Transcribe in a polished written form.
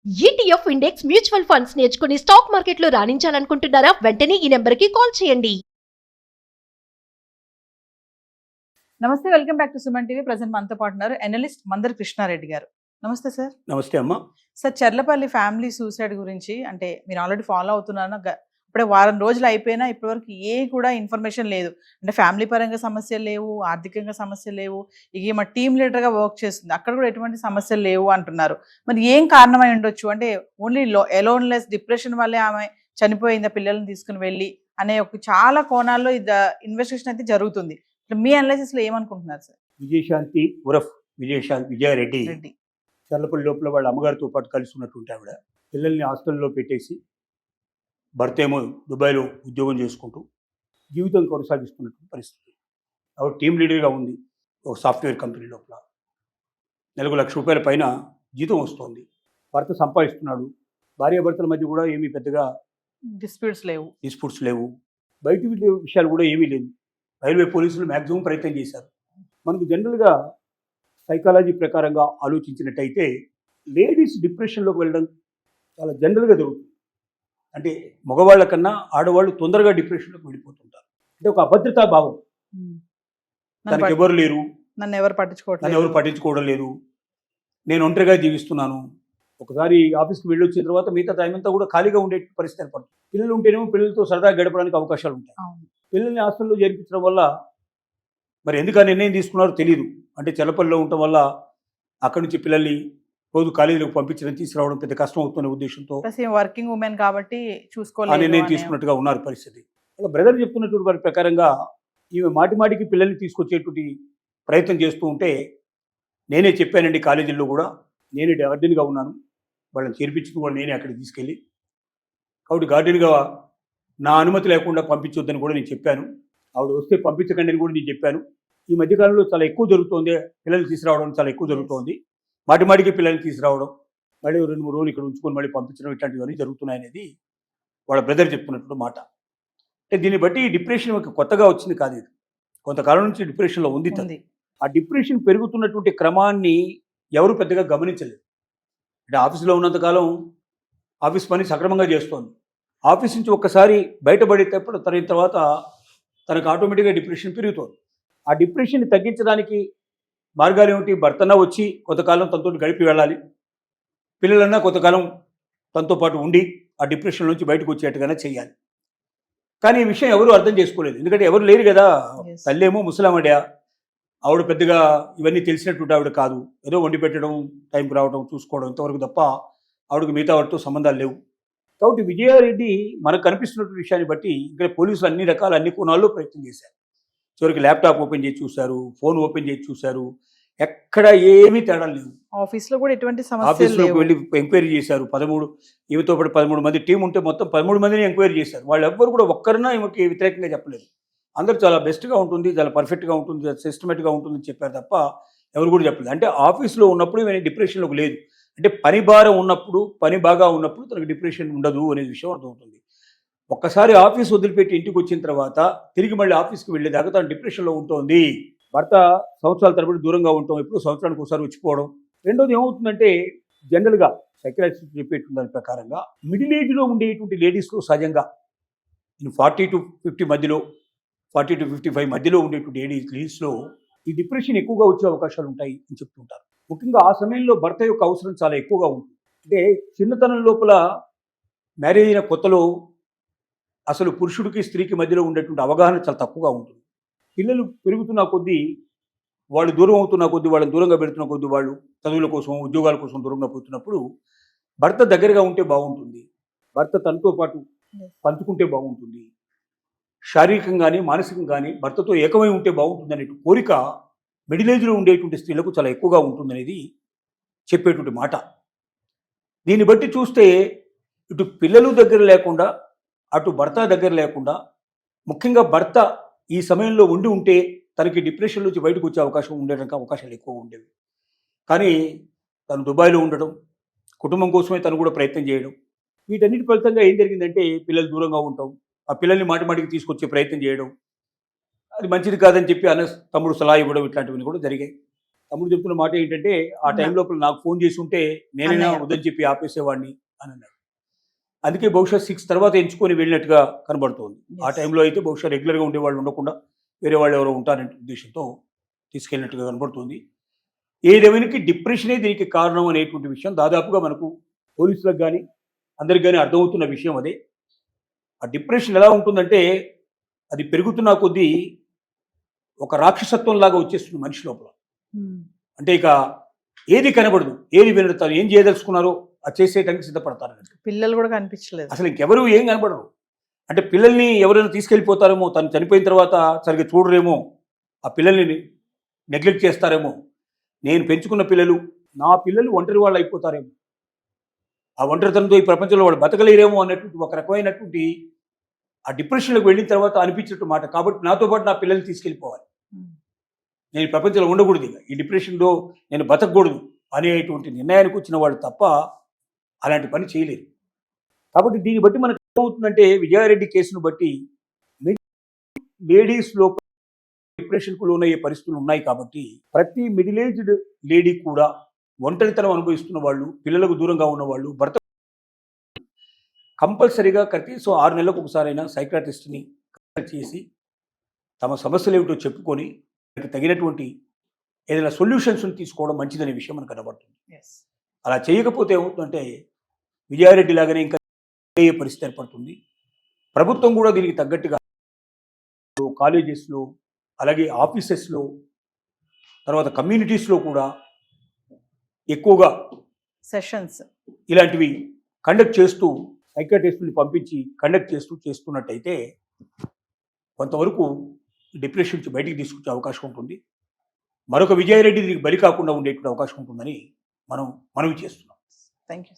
ETF index mutual funds నేర్చుకుని stock మార్కెట్లో రాణించాలనుకుంటున్నారా? వెంటనే ఈ నెంబర్కి కాల్ చేయండి. నమస్తే, welcome back to Suman TV. Present మనతో పాటు ఉన్నారు అనలిస్ట్ మందర్ కృష్ణారెడ్డి గారు. నమస్తే సార్. నమస్తే అమ్మ. సార్, చర్లపల్లి ఫ్యామిలీ సూసైడ్ గురించి అంటే మీరు ఆల్రెడీ ఫాలో అవుతున్నారో ఇప్పుడే వారం రోజులు అయిపోయినా ఇప్పటివరకు ఏ కూడా ఇన్ఫర్మేషన్ లేదు. అంటే ఫ్యామిలీ పరంగా సమస్యలు లేవు, ఆర్థికంగా సమస్యలు లేవు, ఇక మా టీమ్ లీడర్గా వర్క్ చేస్తుంది, అక్కడ కూడా ఎటువంటి సమస్యలు లేవు అంటున్నారు. మరి ఏం కారణమై ఉండొచ్చు? అంటే ఓన్లీ ఎలోన్లెస్ డిప్రెషన్ వల్లే ఆమె చనిపోయిందా పిల్లల్ని తీసుకుని వెళ్ళి అనే ఒక చాలా కోణాల్లో ఇది ఇన్వెస్టిగేషన్ అయితే జరుగుతుంది. మీ అనాలిసిస్ లో ఏమనుకుంటున్నారు సార్? విజయశాంతి ఉరఫ్ విజయారెడ్డి చర్లపల్లి లోపల వాళ్ళ అమ్మగారితో పాటు కలిసి ఉన్నటువంటి ఆవిడ పిల్లల్ని హాస్టల్లో పెట్టేసి భర్త ఏమో దుబాయ్లో ఉద్యోగం చేసుకుంటూ జీవితం కొనసాగిస్తున్నటువంటి పరిస్థితి. ఆవిడ టీమ్ లీడర్గా ఉంది ఒక సాఫ్ట్వేర్ కంపెనీ లోపల. నెలకు ₹1,00,000 పైన జీతం వస్తుంది. భర్త సంపాదిస్తున్నాడు. భార్యాభర్తల మధ్య కూడా ఏమీ పెద్దగా డిస్ప్యూట్స్ లేవు. బయట విషయాలు కూడా ఏమీ లేదు. రైల్వే పోలీసులు మ్యాక్సిమం ప్రయత్నం చేశారు. మనకు జనరల్గా సైకాలజీ ప్రకారంగా ఆలోచించినట్టయితే లేడీస్ డిప్రెషన్లోకి వెళ్ళడం చాలా జనరల్గా జరుగుతుంది. అంటే మగవాళ్ళ కన్నా ఆడవాళ్ళు తొందరగా డిప్రెషన్లోకి వెళ్ళిపోతుంటారు. అంటే ఒక అభద్రతా భావం, తనకు ఎవరు లేరు, నన్ను ఎవరు పట్టించుకోవడం లేదు, నేను ఒంటరిగా జీవిస్తున్నాను. ఒకసారి ఆఫీస్కి వెళ్ళొచ్చిన తర్వాత మిగతా టైం అంతా కూడా ఖాళీగా ఉండే పరిస్థితి ఏర్పడుతుంది. పిల్లలు ఉంటేనేమో పిల్లలతో సరదాగా గడపడానికి అవకాశాలు ఉంటాయి. పిల్లల్ని హాస్టల్లో చేర్పించడం వల్ల మరి ఎందుకు ఆ నిర్ణయం తీసుకున్నారో తెలియదు. అంటే చర్లపల్లిలో ఉండటం వల్ల అక్కడి నుంచి పిల్లల్ని రోజు కాలేజీలకు పంపించడం తీసుకురావడం పెద్ద కష్టం అవుతున్న ఉద్దేశంతో వర్కింగ్ ఉమెన్ కాబట్టి ఆ నిర్ణయం తీసుకున్నట్టుగా ఉన్నారు పరిస్థితి. వాళ్ళ బ్రదర్ చెప్తున్నటువంటి వారి ప్రకారంగా ఈమె మాటిమాటికి పిల్లల్ని తీసుకొచ్చేటువంటి ప్రయత్నం చేస్తూ ఉంటే నేనే చెప్పానండి, కాలేజీల్లో కూడా నేనే గార్డెన్గా ఉన్నాను, వాళ్ళని చేర్పించుకుని కూడా నేనే అక్కడికి తీసుకెళ్ళి, కాబట్టి గార్డెన్గా నా అనుమతి లేకుండా పంపించొద్దని కూడా నేను చెప్పాను. ఆవిడ వస్తే పంపించకండి అని కూడా నేను చెప్పాను. ఈ మధ్యకాలంలో చాలా ఎక్కువ జరుగుతోంది, పిల్లల్ని తీసుకురావడం చాలా ఎక్కువ జరుగుతోంది. మాటిమాటికి పిల్లల్ని తీసుకురావడం, మళ్ళీ 2-3 రోజులు ఇక్కడ ఉంచుకొని మళ్ళీ పంపించడం, ఇట్లాంటివన్నీ జరుగుతున్నాయనేది వాళ్ళ బ్రదర్ చెప్తున్నటువంటి మాట. అంటే దీన్ని బట్టి డిప్రెషన్ కొత్తగా వచ్చింది కాదు, ఇది కొంతకాలం నుంచి డిప్రెషన్లో ఉంది. ఆ డిప్రెషన్ పెరుగుతున్నటువంటి క్రమాన్ని ఎవరు పెద్దగా గమనించలేదు. అంటే ఆఫీసులో ఉన్నంతకాలం ఆఫీస్ పని సక్రమంగా చేస్తోంది. ఆఫీస్ నుంచి ఒక్కసారి బయటపడేటప్పుడు తర్వాత తనకు ఆటోమేటిక్గా డిప్రెషన్ పెరుగుతుంది. ఆ డిప్రెషన్ని తగ్గించడానికి మార్గాలు ఏమిటి? భర్తన్నా వచ్చి కొంతకాలం తనతో గడిపి వెళ్ళాలి, పిల్లలన్నా కొంతకాలం తనతో పాటు ఉండి ఆ డిప్రెషన్ నుంచి బయటకు వచ్చేట్టుగానే చేయాలి. కానీ ఈ విషయం ఎవరు అర్థం చేసుకోలేదు. ఎందుకంటే ఎవరు లేరు కదా. తల్లేమో ముసలామడ, ఆవిడ పెద్దగా ఇవన్నీ తెలిసినటువంటి ఆవిడ కాదు. ఏదో వండి పెట్టడం, టైంకి రావడం, చూసుకోవడం, ఇంతవరకు తప్ప ఆవిడకి మిగతా వాటితో సంబంధాలు లేవు. కాబట్టి విజయారెడ్డి మనకు కనిపిస్తున్నటువంటి విషయాన్ని బట్టి ఇక్కడ పోలీసులు అన్ని కోణాల్లో ప్రయత్నం చేశారు. చివరికి ల్యాప్టాప్ ఓపెన్ చేసి చూశారు, ఫోన్ ఓపెన్ చేసి చూశారు, ఎక్కడ ఏమీ తేడా లేవు. ఆఫీస్లో కూడా ఎటువంటి ఆఫీస్లోకి వెళ్ళి ఎంక్వైరీ చేశారు. 13 ఈమెతో పాటు 13 మంది టీం ఉంటే మొత్తం 13 మందిని ఎంక్వైరీ చేశారు. వాళ్ళు ఎవ్వరు కూడా ఒక్కరినా ఈమెకి వ్యతిరేకంగా చెప్పలేదు. అందరూ చాలా బెస్ట్గా ఉంటుంది, చాలా పర్ఫెక్ట్గా ఉంటుంది, సిస్టమేటిక్గా ఉంటుందని చెప్పారు తప్ప ఎవరు కూడా చెప్పలేదు. అంటే ఆఫీస్లో ఉన్నప్పుడు ఈమె డిప్రెషన్లోకి లేదు. అంటే పని భారం ఉన్నప్పుడు, పని బాగా ఉన్నప్పుడు తనకు డిప్రెషన్ ఉండదు అనే విషయం అర్థమవుతుంది. ఒక్కసారి ఆఫీస్ వదిలిపెట్టి ఇంటికి వచ్చిన తర్వాత తిరిగి మళ్ళీ ఆఫీస్కి వెళ్ళేదాకా తను డిప్రెషన్లో ఉంటుంది. భర్త సంవత్సరాల తరబడి దూరంగా ఉంటాం, ఎప్పుడు సంవత్సరానికి ఒకసారి వచ్చిపోవడం. రెండోది ఏమవుతుందంటే జనరల్గా సైకలాజిస్ట్ చెప్పేటువంటి దాని ప్రకారంగా మిడిల్ ఏజ్లో ఉండేటువంటి లేడీస్లో సహజంగా 40 to 50 మధ్యలో, 40 to 55 మధ్యలో ఉండేటువంటి లేడీస్లో ఈ డిప్రెషన్ ఎక్కువగా వచ్చే అవకాశాలు ఉంటాయి అని చెప్తుంటారు. ముఖ్యంగా ఆ సమయంలో భర్త యొక్క అవసరం చాలా ఎక్కువగా ఉంటుంది. అంటే చిన్నతనం లోపల మ్యారేజ్ అయిన కొత్తలో అసలు పురుషుడికి స్త్రీకి మధ్యలో ఉండేటువంటి అవగాహన చాలా తక్కువగా ఉంటుంది. పిల్లలు పెరుగుతున్న కొద్దీ, వాళ్ళు దూరం అవుతున్న కొద్దీ, వాళ్ళని దూరంగా పెడుతున్న కొద్దీ, వాళ్ళు చదువుల కోసం, ఉద్యోగాల కోసం దూరంగా పోతున్నప్పుడు భర్త దగ్గరగా ఉంటే బాగుంటుంది, భర్త తనతో పాటు పంచుకుంటే బాగుంటుంది, శారీరకంగానే మానసికంగానే భర్తతో ఏకమై ఉంటే బాగుంటుంది అనే కోరిక మిడిల్ ఏజ్లో ఉండేటువంటి స్త్రీలకు చాలా ఎక్కువగా ఉంటుందనేది చెప్పేటువంటి మాట. దీన్ని బట్టి చూస్తే ఇటు పిల్లలు దగ్గర లేకుండా, అటు భర్త దగ్గర లేకుండా, ముఖ్యంగా భర్త ఈ సమయంలో ఉండి ఉంటే తనకి డిప్రెషన్ నుంచి బయటకు వచ్చే అవకాశం ఉండడానికి అవకాశాలు ఎక్కువ ఉండేవి. కానీ తను దుబాయ్లో ఉండడం, కుటుంబం కోసమే తను కూడా ప్రయత్నం చేయడం, వీటన్నిటి ఫలితంగా ఏం జరిగిందంటే పిల్లలు దూరంగా ఉంటాం, ఆ పిల్లల్ని మాటిమాటికి తీసుకొచ్చే ప్రయత్నం చేయడం, అది మంచిది కాదని చెప్పి తమ్ముడు సలహా ఇవ్వడం, ఇట్లాంటివన్నీ కూడా జరిగాయి. తమ్ముడు చెప్తున్న మాట ఏంటంటే ఆ టైం లోపల నాకు ఫోన్ చేసి ఉంటే నేనైనా అన్నయ్య. వద్దని చెప్పి ఆపేసేవాడిని అని అన్నాడు. అందుకే బహుశా 6 తర్వాత ఎంచుకొని వెళ్ళినట్టుగా కనబడుతోంది. ఆ Yes. టైంలో అయితే బహుశా రెగ్యులర్గా ఉండేవాళ్ళు ఉండకుండా వేరే వాళ్ళు ఎవరో ఉంటారనే ఉద్దేశంతో తీసుకెళ్ళినట్టుగా కనబడుతుంది. ఏదేమైనా డిప్రెషనే దీనికి కారణం అనేటువంటి విషయం దాదాపుగా మనకు పోలీసులకు కానీ అందరికి కానీ అర్థమవుతున్న విషయం అదే. ఆ డిప్రెషన్ ఎలా ఉంటుందంటే అది పెరుగుతున్న కొద్దీ ఒక రాక్షసత్వం లాగా వచ్చేస్తుంది మనిషి లోపల. అంటే ఇక ఏది కనబడదు, ఏది వినడతారు, ఏం చేయదలుచుకున్నారో అది చేసేయడానికి సిద్ధపడతారు. పిల్లలు కూడా కనిపించలేదు. అసలు ఇంకెవరు ఏం కనబడరు. అంటే పిల్లల్ని ఎవరైనా తీసుకెళ్ళిపోతారేమో, తను చనిపోయిన తర్వాత సరిగ్గా చూడరేమో, ఆ పిల్లల్ని నెగ్లెక్ట్ చేస్తారేమో, నేను పెంచుకున్న పిల్లలు నా పిల్లలు ఒంటరి వాళ్ళు అయిపోతారేమో, ఆ ఒంటరితనంతో ఈ ప్రపంచంలో వాళ్ళు బతకలేరేమో అన్నటువంటి ఒక రకమైనటువంటి ఆ డిప్రెషన్లోకి వెళ్ళిన తర్వాత అనిపించినట్టు మాట. కాబట్టి నాతో పాటు నా పిల్లల్ని తీసుకెళ్ళిపోవాలి, నేను ఈ ప్రపంచంలో ఉండకూడదు, ఇక ఈ డిప్రెషన్లో నేను బతకూడదు అనేటువంటి నిర్ణయానికి వచ్చిన వాళ్ళు తప్ప అలాంటి పని చేయలేరు. కాబట్టి దీన్ని బట్టి మనకు ఏమవుతుందంటే విజయారెడ్డి కేసును బట్టి లేడీస్లో డిప్రెషన్కు లోనయ్యే పరిస్థితులు ఉన్నాయి. కాబట్టి ప్రతి మిడిల్ ఏజ్డ్ లేడీ కూడా ఒంటరితనం అనుభవిస్తున్న వాళ్ళు, పిల్లలకు దూరంగా ఉన్న వాళ్ళు, భర్త కంపల్సరీగా కనీసం 6 నెలలకు ఒకసారైనా సైకాట్రిస్ట్ని కన్సల్ట్ చేసి తమ సమస్యలు ఏమిటో చెప్పుకొని దానికి తగినటువంటి ఏదైనా సొల్యూషన్స్ని తీసుకోవడం మంచిదనే విషయం మనకు కనబడుతుంది. Yes. అలా చేయకపోతే ఏమవుతుందంటే విజయారెడ్డి లాగానే ఇంకా అయ్యే పరిస్థితి ఏర్పడుతుంది. ప్రభుత్వం కూడా దీనికి తగ్గట్టుగా కాలేజెస్లో, అలాగే ఆఫీసెస్లో, తర్వాత కమ్యూనిటీస్లో కూడా ఎక్కువగా సెషన్స్ ఇలాంటివి కండక్ట్ చేస్తూ సైకాట్రిస్టుని పంపించి కండక్ట్ చేస్తున్నట్టయితే కొంతవరకు డిప్రెషన్ నుంచి బయటికి తీసుకొచ్చే అవకాశం ఉంటుంది. మరొక విజయారెడ్డి దీనికి బలి కాకుండా ఉండేటువంటి అవకాశం ఉంటుందని మనం మనవి చేస్తున్నాం. Thank you.